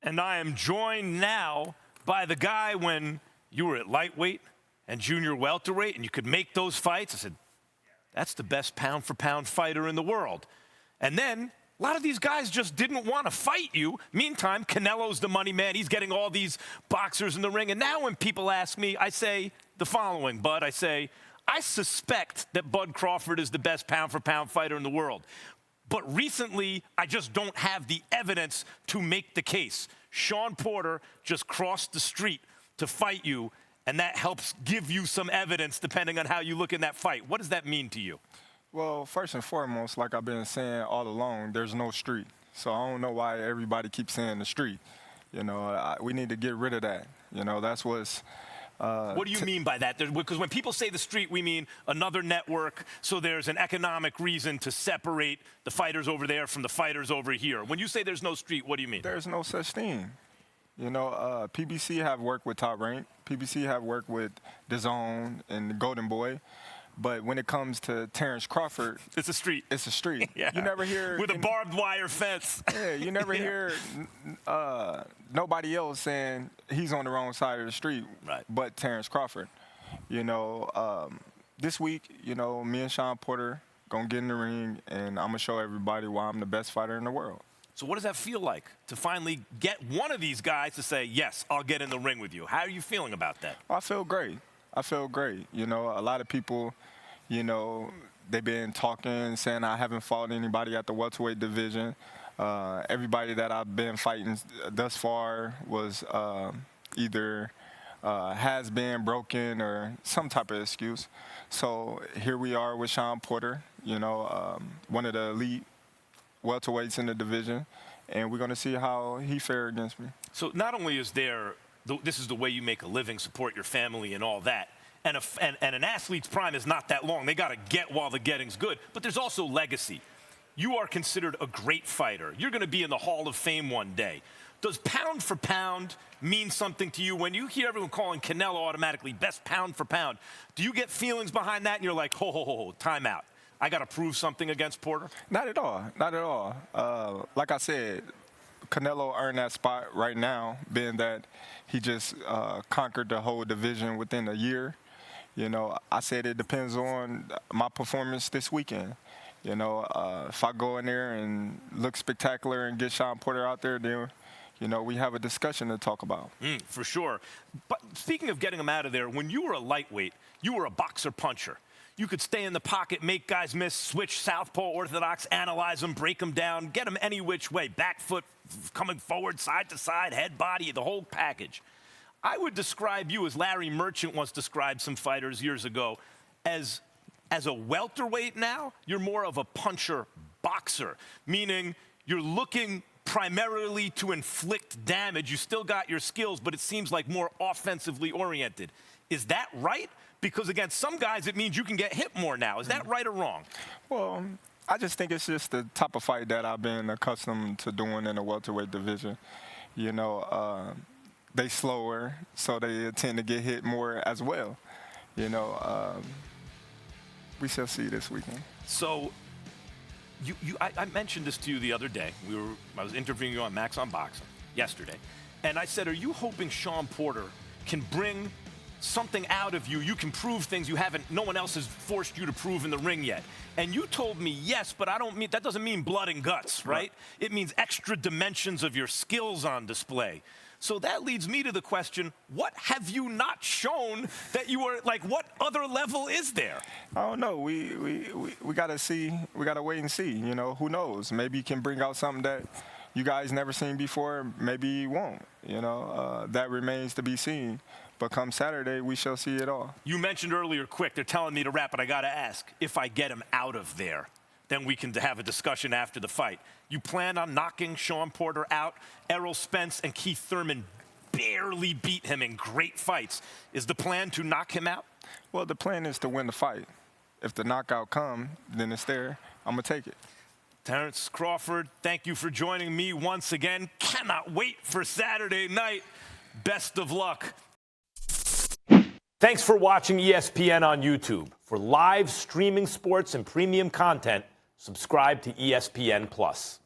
And I am joined now by the guy when you were at lightweight and junior welterweight and you could make those fights. I said, that's the best pound-for-pound fighter in the world. And then a lot of these guys just didn't want to fight you. Meantime, Canelo's the money man. He's getting all these boxers in the ring. And now when people ask me, I say the following, Bud. I say, I suspect that Bud Crawford is the best pound-for-pound fighter in the world. But recently, I just don't have the evidence to make the case. Shawn Porter just crossed the street to fight you, and that helps give you some evidence depending on how you look in that fight. What does that mean to you? Well, first and foremost, like I've been saying all along, there's no street. So I don't know why everybody keeps saying the street. You know, we need to get rid of that. You know, that's what's... What do you mean by that? Because when people say the street, we mean another network, so there's an economic reason to separate the fighters over there from the fighters over here. When you say there's no street, what do you mean? There's no such thing. You know, PBC have worked with Top Rank. PBC have worked with DAZN and the Golden Boy. But when it comes to Terence Crawford, it's a street. It's a street. Yeah. You never hear with a barbed wire fence. Yeah, you never hear nobody else saying he's on the wrong side of the street, right, but Terence Crawford. You know, this week, you know, me and Shawn Porter gonna get in the ring, and I'm gonna show everybody why I'm the best fighter in the world. So what does that feel like to finally get one of these guys to say, yes, I'll get in the ring with you? How are you feeling about that? I feel great. I feel great. You know, a lot of people, you know, they've been talking, saying I haven't fought anybody at the welterweight division. Everybody that I've been fighting thus far was either has been broken or some type of excuse. So here we are with Shawn Porter, you know, one of the elite welterweights in the division, and we're going to see how he fares against me. So not only is there this is the way you make a living, support your family and all that. And an athlete's prime is not that long. They got to get while the getting's good. But there's also legacy. You are considered a great fighter. You're going to be in the Hall of Fame one day. Does pound for pound mean something to you? When you hear everyone calling Canelo automatically best pound for pound, do you get feelings behind that and you're like, ho, time out. I got to prove something against Porter? Not at all. Not at all. Like I said, Canelo earned that spot right now, being that he just conquered the whole division within a year. You know, I said it depends on my performance this weekend. You know, if I go in there and look spectacular and get Shawn Porter out there, then, you know, we have a discussion to talk about. For sure. But speaking of getting him out of there, when you were a lightweight, you were a boxer-puncher. You could stay in the pocket, make guys miss, switch southpaw, orthodox, analyze them, break them down, get them any which way, back foot, coming forward, side to side, head, body, the whole package. I would describe you, as Larry Merchant once described some fighters years ago, as a welterweight now, you're more of a puncher-boxer, meaning you're looking primarily to inflict damage. You still got your skills, but it seems like more offensively oriented. Is that right? Because against some guys, it means you can get hit more now. Is that right or wrong? Well, I just think it's just the type of fight that I've been accustomed to doing in the welterweight division. You know, they slower, so they tend to get hit more as well. You know, we shall see this weekend. So, I mentioned this to you the other day. I was interviewing you on Max on Boxing yesterday, and I said, are you hoping Shawn Porter can bring something out of you? You can prove things no one else has forced you to prove in the ring yet. And you told me yes, but that doesn't mean blood and guts, right? It means extra dimensions of your skills on display. So that leads me to the question, what have you not shown that you are, like, what other level is there? I don't know. We got to see. We got to wait and see. You know, who knows? Maybe you can bring out something that you guys never seen before. Maybe you won't. You know, that remains to be seen. But come Saturday, we shall see it all. You mentioned earlier, quick, they're telling me to wrap, but I got to ask, if I get him out of there, then we can have a discussion after the fight. You plan on knocking Shawn Porter out? Errol Spence and Keith Thurman barely beat him in great fights. Is the plan to knock him out? Well, the plan is to win the fight. If the knockout comes, then it's there. I'm going to take it. Terence Crawford, thank you for joining me once again. Cannot wait for Saturday night. Best of luck. Thanks for watching ESPN on YouTube. For live streaming sports and premium content, subscribe to ESPN+.